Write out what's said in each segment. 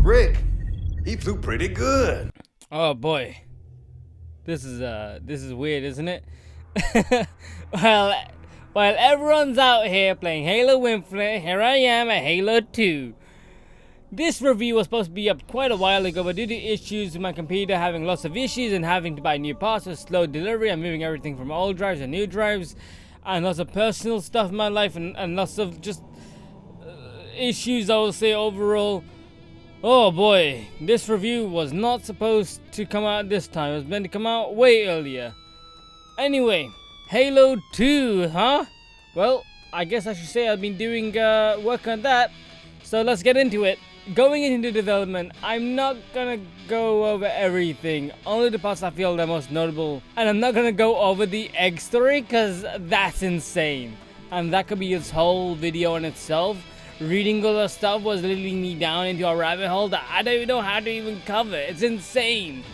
Rick, he flew pretty good. Oh boy, this is weird, isn't it? well, while everyone's out here playing Halo Infinite, here I am at Halo 2. This review was supposed to be up quite a while ago, but due to issues with my computer having lots of issues and having to buy new parts with slow delivery, I'm moving everything from old drives to new drives, and lots of personal stuff in my life, and lots of just issues, I will say, overall. Oh boy, this review was not supposed to come out this time. It was meant to come out way earlier. Anyway, Halo 2, huh? Well, I guess I should say I've been doing work on that. So let's get into it. Going into development, I'm not gonna go over everything, only the parts I feel are most notable. And I'm not gonna go over the egg story, cause that's insane. And that could be its whole video in itself. Reading all the stuff was leading me down into a rabbit hole that I don't even know how to even cover. It's insane.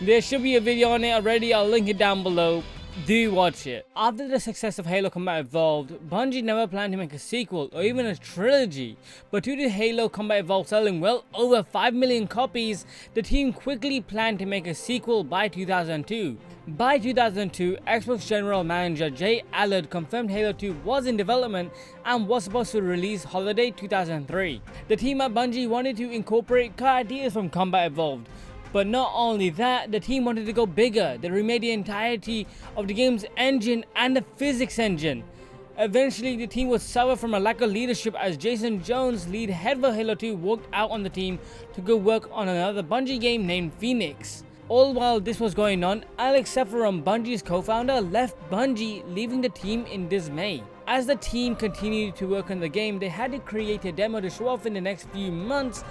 There should be a video on it already. I'll link it down below. Do watch it. After the success of Halo Combat Evolved, Bungie never planned to make a sequel or even a trilogy, but due to Halo Combat Evolved selling well over 5 million copies, the team quickly planned to make a sequel by 2002. By 2002, Xbox General Manager Jay Allard confirmed Halo 2 was in development and was supposed to release holiday 2003. The team at Bungie wanted to incorporate core ideas from Combat Evolved. But not only that, the team wanted to go bigger. They remade the entirety of the game's engine and the physics engine. Eventually, the team would suffer from a lack of leadership as Jason Jones, lead head for Halo 2, walked out on the team to go work on another Bungie game named Phoenix. All while this was going on, Alex Sephiroth, Bungie's co-founder, left Bungie, leaving the team in dismay. As the team continued to work on the game, they had to create a demo to show off in the next few months.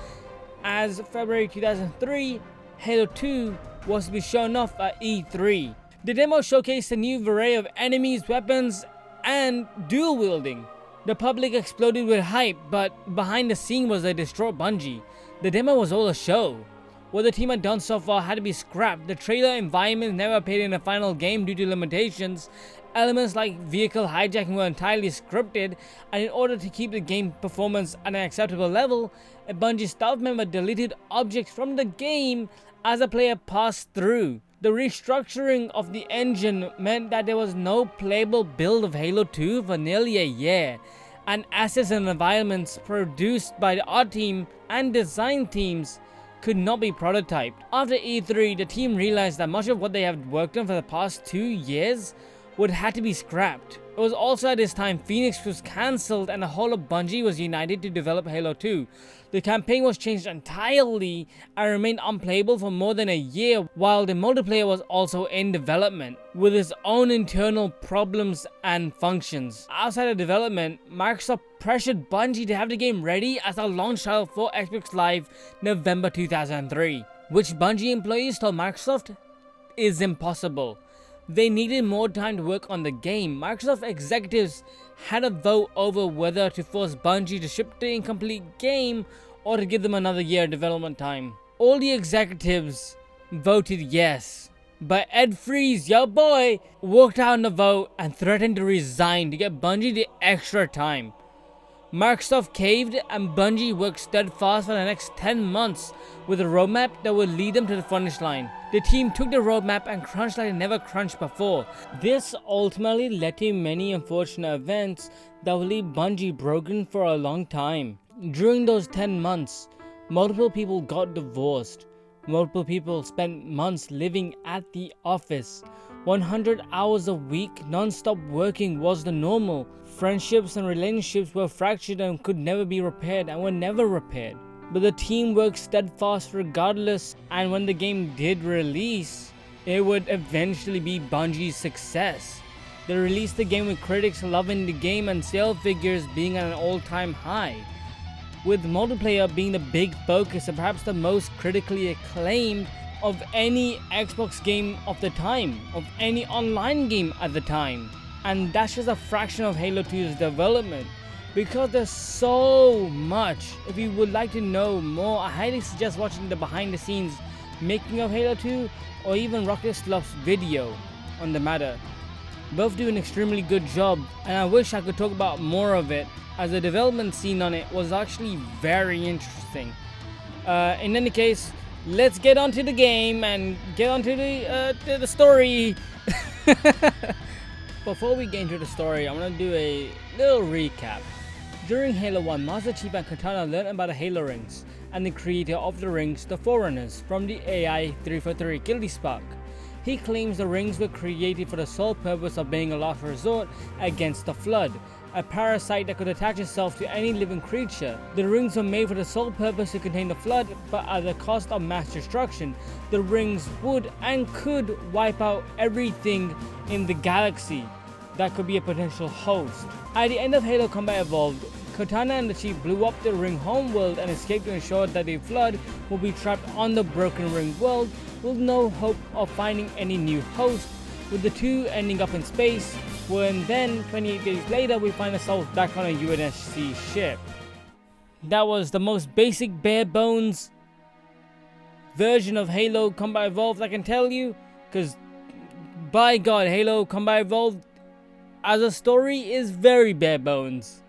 As February 2003, Halo 2 was to be shown off at E3. The demo showcased a new array of enemies, weapons, and dual wielding. The public exploded with hype, but behind the scene was a distraught Bungie. The demo was all a show. What the team had done so far had to be scrapped. The trailer environments never appeared in the final game due to limitations. Elements like vehicle hijacking were entirely scripted, and in order to keep the game performance at an acceptable level, a Bungie staff member deleted objects from the game as a player passed through. The restructuring of the engine meant that there was no playable build of Halo 2 for nearly a year, and assets and environments produced by the art team and design teams could not be prototyped. After E3, the team realized that much of what they had worked on for the past 2 years would have to be scrapped. It was also at this time Phoenix was cancelled and the whole of Bungie was united to develop Halo 2. The campaign was changed entirely and remained unplayable for more than a year, while the multiplayer was also in development, with its own internal problems and functions. Outside of development, Microsoft pressured Bungie to have the game ready as a launch title for Xbox Live November 2003, which Bungie employees told Microsoft is impossible. They needed more time to work on the game. Microsoft executives had a vote over whether to force Bungie to ship the incomplete game or to give them another year of development time. All the executives voted yes, but Ed Freeze, your boy, walked out in the vote and threatened to resign to get Bungie the extra time. Microsoft caved and Bungie worked steadfast for the next 10 months with a roadmap that would lead them to the finish line. The team took the roadmap and crunched like they never crunched before. This ultimately led to many unfortunate events that would leave Bungie broken for a long time. During those 10 months, multiple people got divorced. Multiple people spent months living at the office. 100 hours a week non-stop working was the normal. Friendships and relationships were fractured and could never be repaired and were never repaired. But the team worked steadfast regardless, and when the game did release, it would eventually be Bungie's success. They released the game with critics loving the game and sale figures being at an all-time high, with multiplayer being the big focus and perhaps the most critically acclaimed of any Xbox game of the time, of any online game at the time. And that's just a fraction of Halo 2's development, because there's so much. If you would like to know more, I highly suggest watching the behind the scenes making of Halo 2 or even Rocket Sloth's video on the matter. Both do an extremely good job, and I wish I could talk about more of it, as the development scene on it was actually very interesting. In any case, let's get onto the game and get onto the story. Before we get into the story, I want to do a little recap. During Halo 1, Master Chief and Cortana learned about the Halo rings and the creator of the rings, the Forerunners, from the AI 343 Guilty Spark. He claims the rings were created for the sole purpose of being a last resort against the Flood, a parasite that could attach itself to any living creature. The rings were made for the sole purpose to contain the Flood, but at the cost of mass destruction, the rings would and could wipe out everything in the galaxy that could be a potential host. At the end of Halo Combat Evolved, Cortana and the Chief blew up the ring homeworld and escaped to ensure that the Flood will be trapped on the broken ring world with no hope of finding any new host, with the two ending up in space, when then 28 days later we find ourselves back on a UNSC ship. That was the most basic bare bones version of Halo Combat Evolved I can tell you, because by God, Halo Combat Evolved as a story is very bare bones.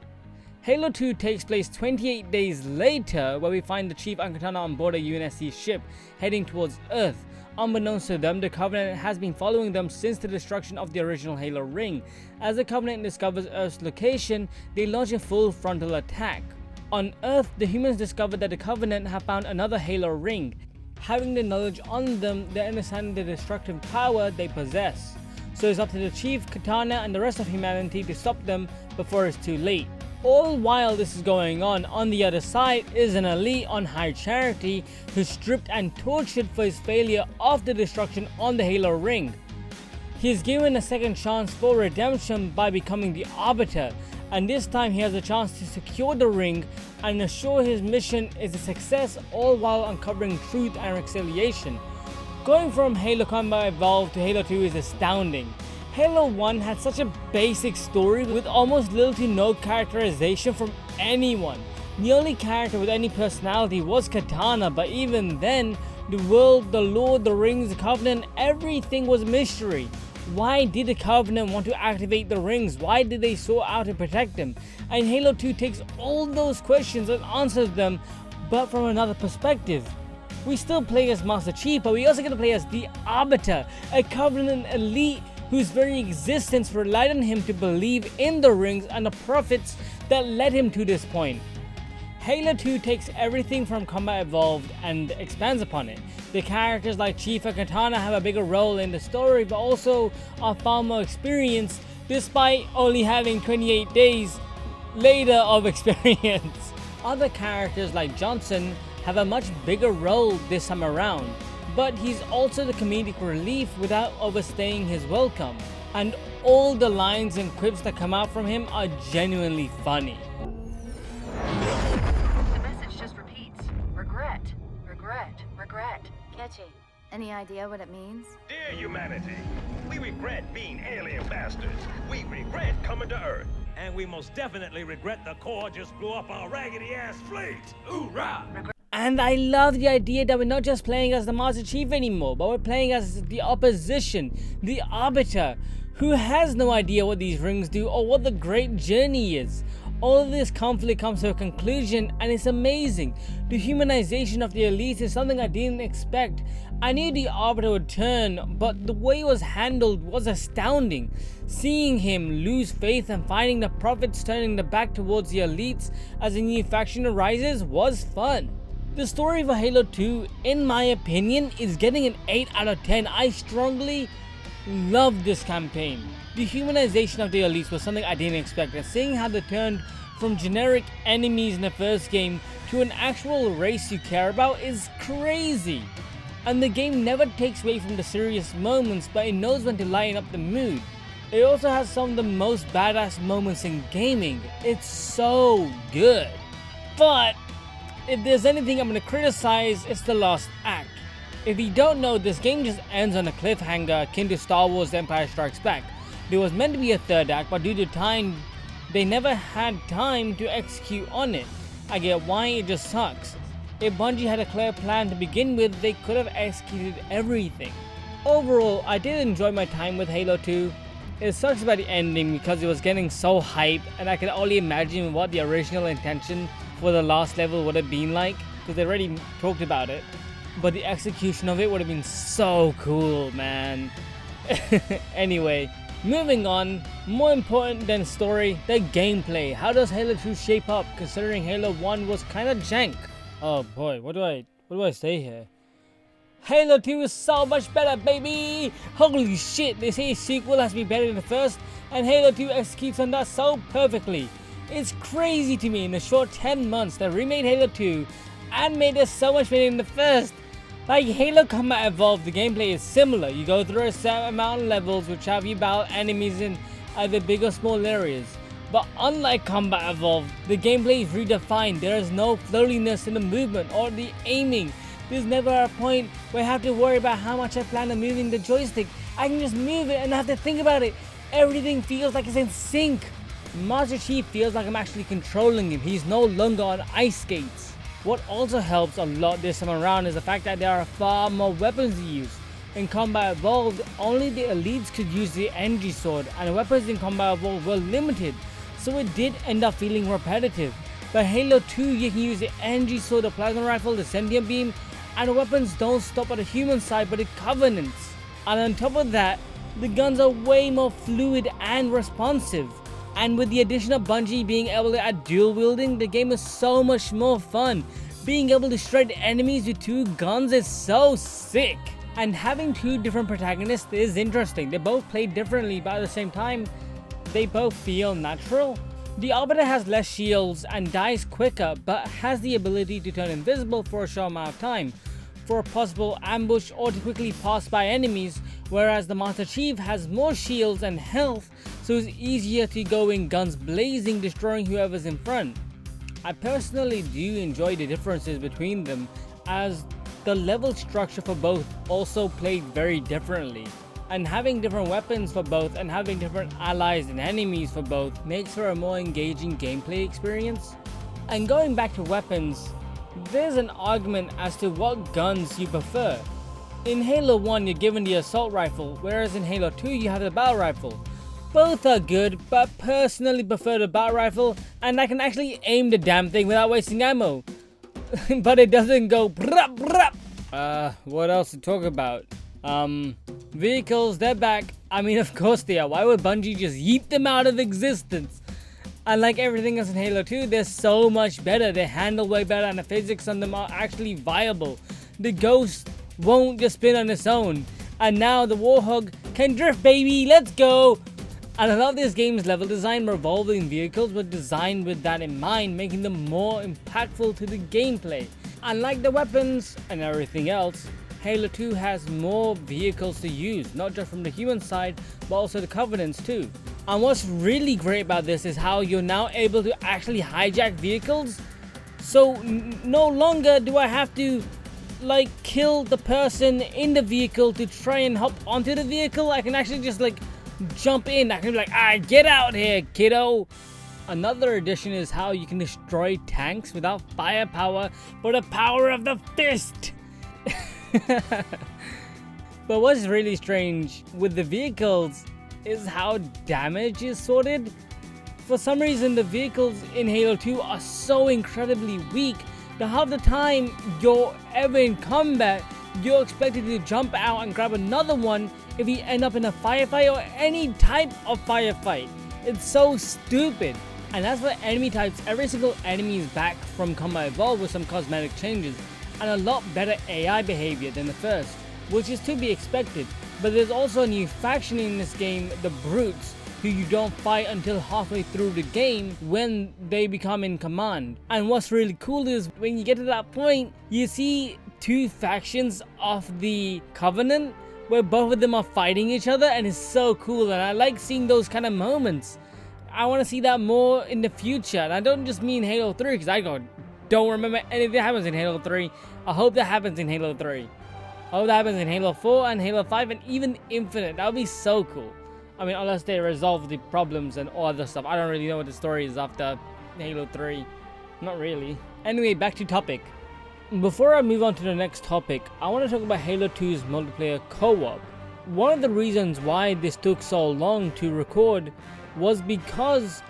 Halo 2 takes place 28 days later, where we find the Chief and Cortana on board a UNSC ship heading towards Earth. Unbeknownst to them, the Covenant has been following them since the destruction of the original Halo ring. As the Covenant discovers Earth's location, they launch a full frontal attack. On Earth, the humans discover that the Covenant have found another Halo ring. Having the knowledge on them, they understand the destructive power they possess. So it's up to the Chief, Cortana, and the rest of humanity to stop them before it's too late. All while this is going on the other side is an elite on high charity who's stripped and tortured for his failure of the destruction on the Halo ring. He is given a second chance for redemption by becoming the Arbiter, and this time he has a chance to secure the ring and assure his mission is a success, all while uncovering truth and reconciliation. Going from Halo Combat Evolved to Halo 2 is astounding. Halo 1 had such a basic story with almost little to no characterization from anyone. The only character with any personality was Cortana, but even then, the world, the Lord, the rings, the Covenant, everything was a mystery. Why did the Covenant want to activate the rings? Why did they sort out to protect them? And Halo 2 takes all those questions and answers them, but from another perspective. We still play as Master Chief, but we also get to play as the Arbiter, a Covenant elite whose very existence relied on him to believe in the rings and the prophets that led him to this point. Halo 2 takes everything from Combat Evolved and expands upon it. The characters like Chief and Cortana have a bigger role in the story, but also are far more experienced despite only having 28 days later of experience. Other characters like Johnson have a much bigger role this time around, but he's also the comedic relief without overstaying his welcome, and all the lines and quips that come out from him are genuinely funny. The message just repeats. Regret, regret, regret. Catchy. Any idea what it means? Dear humanity, we regret being alien bastards. We regret coming to Earth. And we most definitely regret the Corps just blew up our raggedy-ass fleet. Hoorah! And I love the idea that we're not just playing as the Master Chief anymore, but we're playing as the opposition, the Arbiter, who has no idea what these rings do or what the great journey is. All of this conflict comes to a conclusion and it's amazing. The humanization of the elites is something I didn't expect. I knew the Arbiter would turn, but the way it was handled was astounding. Seeing him lose faith and finding the prophets turning their back towards the elites as a new faction arises was fun. The story for Halo 2, in my opinion, is getting an 8 out of 10. I strongly love this campaign. The humanization of the elites was something I didn't expect, and seeing how they turned from generic enemies in the first game to an actual race you care about is crazy. And the game never takes away from the serious moments, but it knows when to lighten up the mood. It also has some of the most badass moments in gaming. It's so good. But if there's anything I'm going to criticize, it's the last act. If you don't know, this game just ends on a cliffhanger akin to Star Wars The Empire Strikes Back. There was meant to be a third act, but due to time, they never had time to execute on it. I get why, it just sucks. If Bungie had a clear plan to begin with, they could have executed everything. Overall, I did enjoy my time with Halo 2. It sucks about the ending because it was getting so hype, and I can only imagine what the original intention for the last level would have been like. because they already talked about it. But the execution of it would have been so cool, man. Anyway, moving on. More important than story, the gameplay. How does Halo 2 shape up, considering Halo 1 was kind of jank? Oh boy, what do I say here? Halo 2 is so much better, baby! Holy shit, they say a sequel has to be better than the first, and Halo 2 executes on that so perfectly. It's crazy to me in the short 10 months they remade Halo 2 and made it so much better than the first. Like Halo Combat Evolved, the gameplay is similar. You go through a certain amount of levels which have you battle enemies in either big or small areas. But unlike Combat Evolved, the gameplay is redefined. There is no floatiness in the movement or the aiming. There's never a point where I have to worry about how much I plan on moving the joystick. I can just move it and not have to think about it. Everything feels like it's in sync. Master Chief feels like I'm actually controlling him. He's no longer on ice skates. What also helps a lot this time around is the fact that there are far more weapons to use. In Combat Evolved, only the elites could use the energy sword, and weapons in Combat Evolved were limited, so it did end up feeling repetitive. But Halo 2, you can use the energy sword, the plasma rifle, the sentient beam, and weapons don't stop at the human side but the Covenants. And on top of that, the guns are way more fluid and responsive. And with the addition of Bungie being able to add dual wielding, the game is so much more fun. Being able to shred enemies with 2 guns is so sick. And having 2 different protagonists is interesting. They both play differently, but at the same time, they both feel natural. The Arbiter has less shields and dies quicker, but has the ability to turn invisible for a short amount of time, for a possible ambush or to quickly pass by enemies, whereas the Master Chief has more shields and health, so it's easier to go in guns blazing, destroying whoever's in front. I personally do enjoy the differences between them, as the level structure for both also played very differently. And having different weapons for both and having different allies and enemies for both makes for a more engaging gameplay experience. And going back to weapons, there's an argument as to what guns you prefer. In Halo 1 you're given the assault rifle, whereas in Halo 2 you have the battle rifle. Both are good, but personally prefer the battle rifle, and I can actually aim the damn thing without wasting ammo. But it doesn't go brap brap. What else to talk about? Vehicles, they're back. I mean, of course they are. Why would Bungie just yeet them out of existence? Unlike everything else in Halo 2, they're so much better. They handle way better, and the physics on them are actually viable. The Ghost won't just spin on its own. And now the Warhog can drift, baby. Let's go. And a lot of this game's level design revolving vehicles were designed with that in mind, making them more impactful to the gameplay. Unlike the weapons and everything else, Halo 2 has more vehicles to use, not just from the human side, but also the Covenants too. And what's really great about this is how you're now able to actually hijack vehicles. So no longer do I have to like kill the person in the vehicle to try and hop onto the vehicle. I can actually just like jump in. I can be like, get out here, kiddo. Another addition is how you can destroy tanks without firepower, but the power of the fist. But what's really strange with the vehicles is how damage is sorted. For some reason, the vehicles in Halo 2 are so incredibly weak that half the time you're ever in combat, you're expected to jump out and grab another one if you end up in a firefight or any type of firefight. It's so stupid. And as for enemy types, every single enemy is back from Combat Evolved with some cosmetic changes and a lot better AI behavior than the first, which is to be expected. But there's also a new faction in this game, the Brutes, who you don't fight until halfway through the game when they become in command. And what's really cool is when you get to that point, you see 2 factions of the Covenant where both of them are fighting each other, and it's so cool, and I like seeing those kind of moments. I want to see that more in the future, and I don't just mean Halo 3 because I don't remember anything that happens in Halo 3. I hope that happens in Halo 3. I hope that happens in Halo 4 and Halo 5 and even Infinite. That would be so cool. I mean, unless they resolve the problems and all other stuff. I don't really know what the story is after Halo 3. Not really. Anyway, back to topic. Before I move on to the next topic, I want to talk about Halo 2's multiplayer co-op. One of the reasons why this took so long to record was because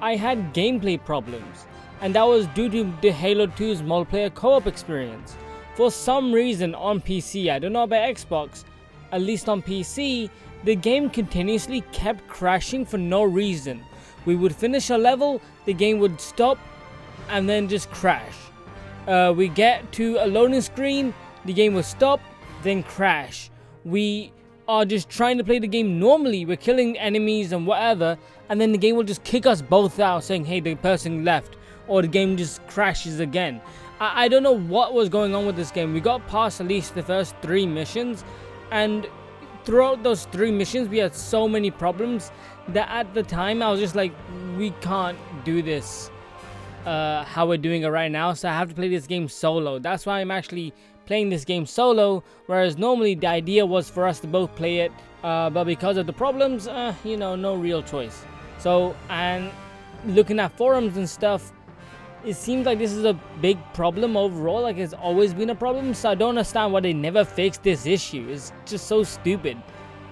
I had gameplay problems. and that was due to the Halo 2's multiplayer co-op experience. For some reason on PC, I don't know about Xbox, at least on PC, the game continuously kept crashing for no reason. We would finish a level, the game would stop, and then just crash. We get to a loading screen, the game would stop, then crash. We are just trying to play the game normally, we're killing enemies and whatever, and then the game will just kick us both out saying, hey, the person left, or the game just crashes again. I don't know what was going on with this game. We got past at least the first 3 missions, and throughout those 3 missions we had so many problems that at the time I was just like, we can't do this how we're doing it right now, so I have to play this game solo. That's why I'm actually playing this game solo, whereas normally the idea was for us to both play it, but because of the problems, you know, no real choice. So, and looking at forums and stuff, it seems like this is a big problem overall, like it's always been a problem, so I don't understand why they never fixed this issue. It's just so stupid.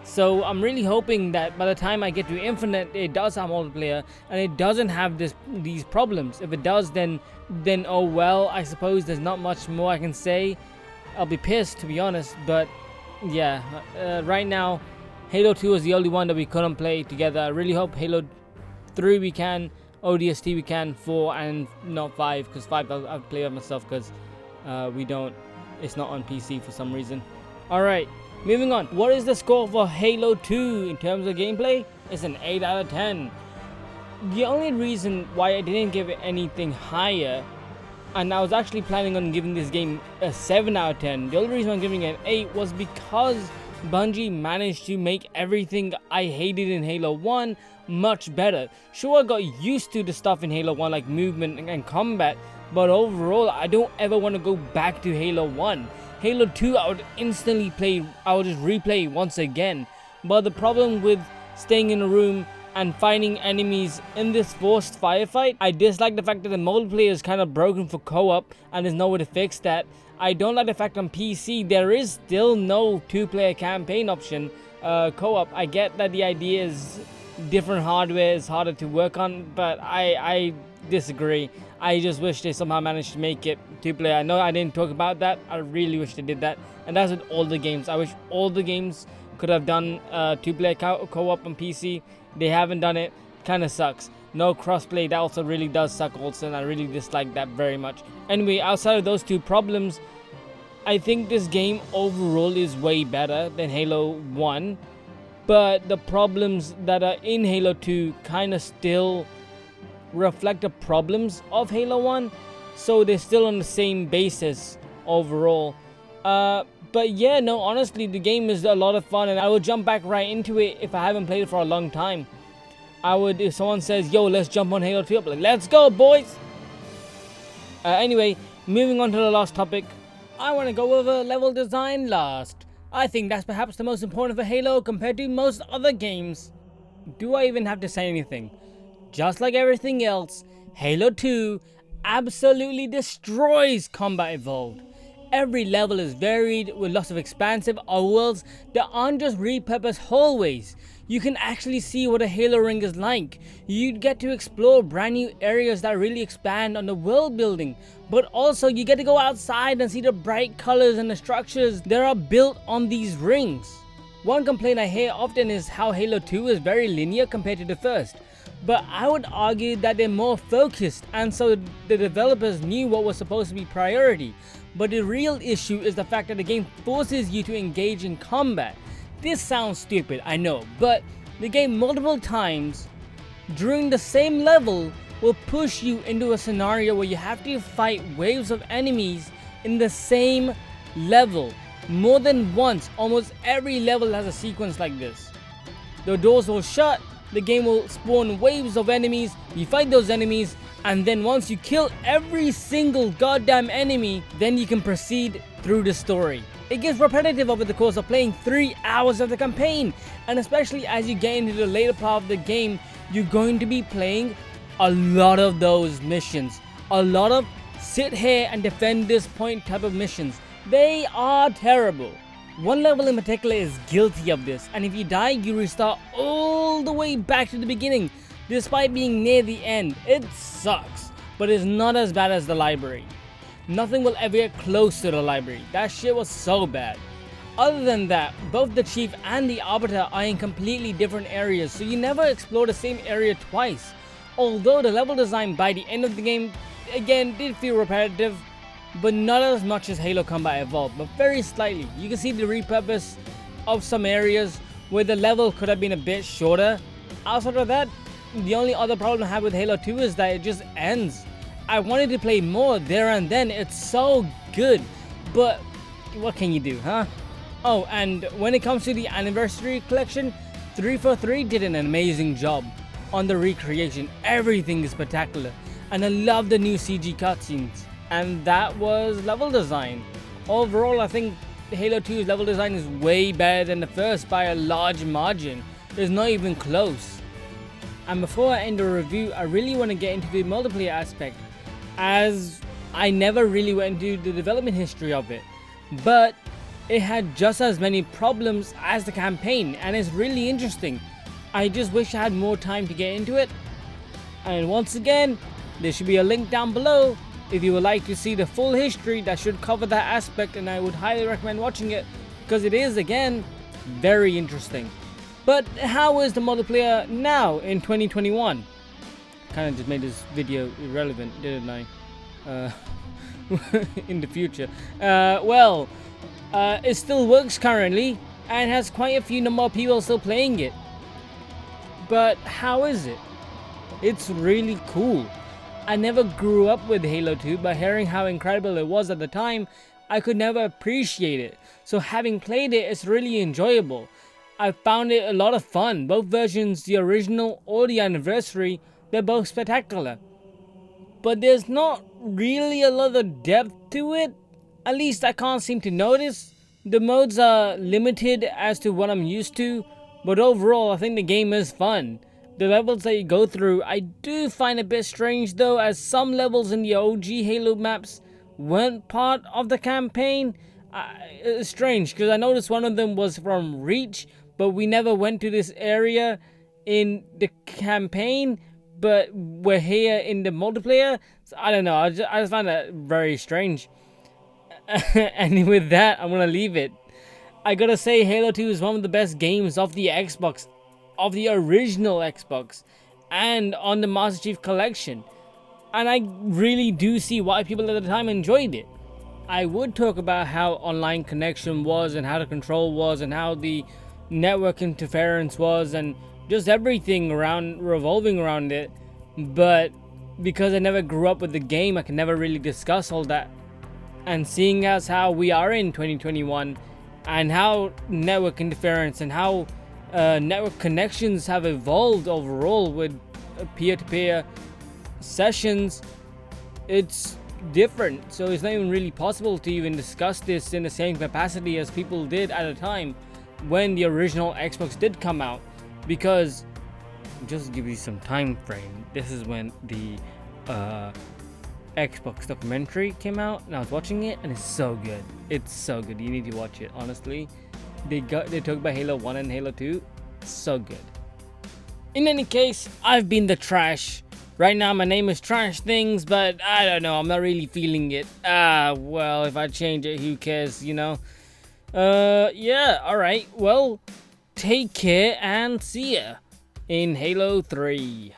So I'm really hoping that by the time I get to Infinite, it does have multiplayer and it doesn't have these problems. If it does, then oh well, I suppose there's not much more I can say. I'll be pissed, to be honest, but yeah, right now Halo 2 is the only one that we couldn't play together. I really hope Halo 3 we can, ODST we can, 4 and not 5, because 5 I'll play it myself because it's not on PC for some reason. Alright, moving on. What is the score for Halo 2 in terms of gameplay? It's an 8 out of 10. The only reason why I didn't give it anything higher, and I was actually planning on giving this game a 7 out of 10. The only reason I'm giving it an 8 was because Bungie managed to make everything I hated in Halo 1 much better. Sure, I got used to the stuff in Halo 1 like movement and combat, but overall I don't ever want to go back to Halo 1. Halo 2 I would just replay once again. But the problem with staying in a room and finding enemies in this forced firefight, I dislike the fact that the multiplayer is kind of broken for co-op and there's no way to fix that. I don't like the fact on PC there is still no 2-player campaign option co-op. I get that the idea is different hardware is harder to work on, but I disagree. I just wish they somehow managed to make it 2-player. I know I didn't talk about that. I really wish they did that. And that's with all the games. I wish all the games could have done 2-player co-op on PC. They haven't done it. Kind of sucks. No crossplay. That also really does suck also, and I really dislike that very much. Anyway, outside of those 2 problems, I think this game overall is way better than Halo 1. But the problems that are in Halo 2 kind of still reflect the problems of Halo 1. So they're still on the same basis overall. But yeah, no, honestly, the game is a lot of fun, and I will jump back right into it if I haven't played it for a long time. I would, if someone says, yo, let's jump on Halo 2, I'll be like, let's go, boys! Anyway, moving on to the last topic, I want to go over level design last. I think that's perhaps the most important for Halo compared to most other games. Do I even have to say anything? Just like everything else, Halo 2 absolutely destroys Combat Evolved. Every level is varied with lots of expansive worlds that aren't just repurposed hallways. You can actually see what a Halo ring is like. You get to explore brand new areas that really expand on the world building, but also you get to go outside and see the bright colors and the structures that are built on these rings. One complaint I hear often is how Halo 2 is very linear compared to the first, but I would argue that they're more focused, and so the developers knew what was supposed to be priority. But the real issue is the fact that the game forces you to engage in combat. This sounds stupid, I know, but the game multiple times during the same level will push you into a scenario where you have to fight waves of enemies in the same level. More than once, almost every level has a sequence like this. The doors will shut, the game will spawn waves of enemies, you fight those enemies, and then once you kill every single goddamn enemy, then you can proceed through the story. It gets repetitive over the course of playing 3 hours of the campaign, and especially as you get into the later part of the game, you're going to be playing a lot of those missions. A lot of sit here and defend this point type of missions. They are terrible. One level in particular is guilty of this, and if you die, you restart all the way back to the beginning, despite being near the end. It sucks. but it's not as bad as the library. Nothing will ever get close to the library. That shit was so bad. Other than that, both the Chief and the Arbiter are in completely different areas, so you never explore the same area twice. Although the level design by the end of the game, again, did feel repetitive, but not as much as Halo Combat Evolved, but very slightly. You can see the repurpose of some areas where the level could have been a bit shorter. Outside of that, the only other problem I have with Halo 2 is that it just ends. I wanted to play more there and then, it's so good, but what can you do, huh? Oh, and when it comes to the Anniversary Collection, 343 did an amazing job on the recreation. Everything is spectacular, and I love the new CG cutscenes, and that was level design. Overall, I think Halo 2's level design is way better than the first by a large margin. It's not even close. And before I end the review, I really want to get into the multiplayer aspect, as I never really went into the development history of it, but it had just as many problems as the campaign, and it's really interesting. I just wish I had more time to get into it. And once again, there should be a link down below if you would like to see the full history that should cover that aspect, and I would highly recommend watching it because it is, again, very interesting. But how is the multiplayer now in 2021? Kind of just made this video irrelevant, didn't I? In the future. It still works currently and has quite a few number of people still playing it. But how is it? It's really cool. I never grew up with Halo 2, but hearing how incredible it was at the time, I could never appreciate it. So having played it, it's really enjoyable. I found it a lot of fun. Both versions, the original or the Anniversary, they're both spectacular. But there's not really a lot of depth to it. At least I can't seem to notice. The modes are limited as to what I'm used to, but overall I think the game is fun. The levels that you go through I do find a bit strange though, as some levels in the OG Halo maps weren't part of the campaign. It's strange because I noticed one of them was from Reach, but we never went to this area in the campaign, but we're here in the multiplayer. So I don't know, I just find that very strange. And with that, I'm gonna leave it. I gotta say, Halo 2 is one of the best games of the Xbox, of the original Xbox, and on the Master Chief Collection. And I really do see why people at the time enjoyed it. I would talk about how online connection was, and how the control was, and how the network interference was, and just everything revolving around it. But because I never grew up with the game, I can never really discuss all that. And seeing as how we are in 2021, and how network interference and how network connections have evolved overall with peer-to-peer sessions, it's different. So it's not even really possible to even discuss this in the same capacity as people did at a time when the original Xbox did come out. Because, just to give you some time frame, this is when the Xbox documentary came out, and I was watching it, and it's so good. It's so good. You need to watch it, honestly. They talk about Halo 1 and Halo 2. So good. In any case, I've been the Trash. Right now my name is Trash Things, but I don't know, I'm not really feeling it. Well, if I change it, who cares, you know? Yeah, alright. Well, take care and see ya in Halo 3.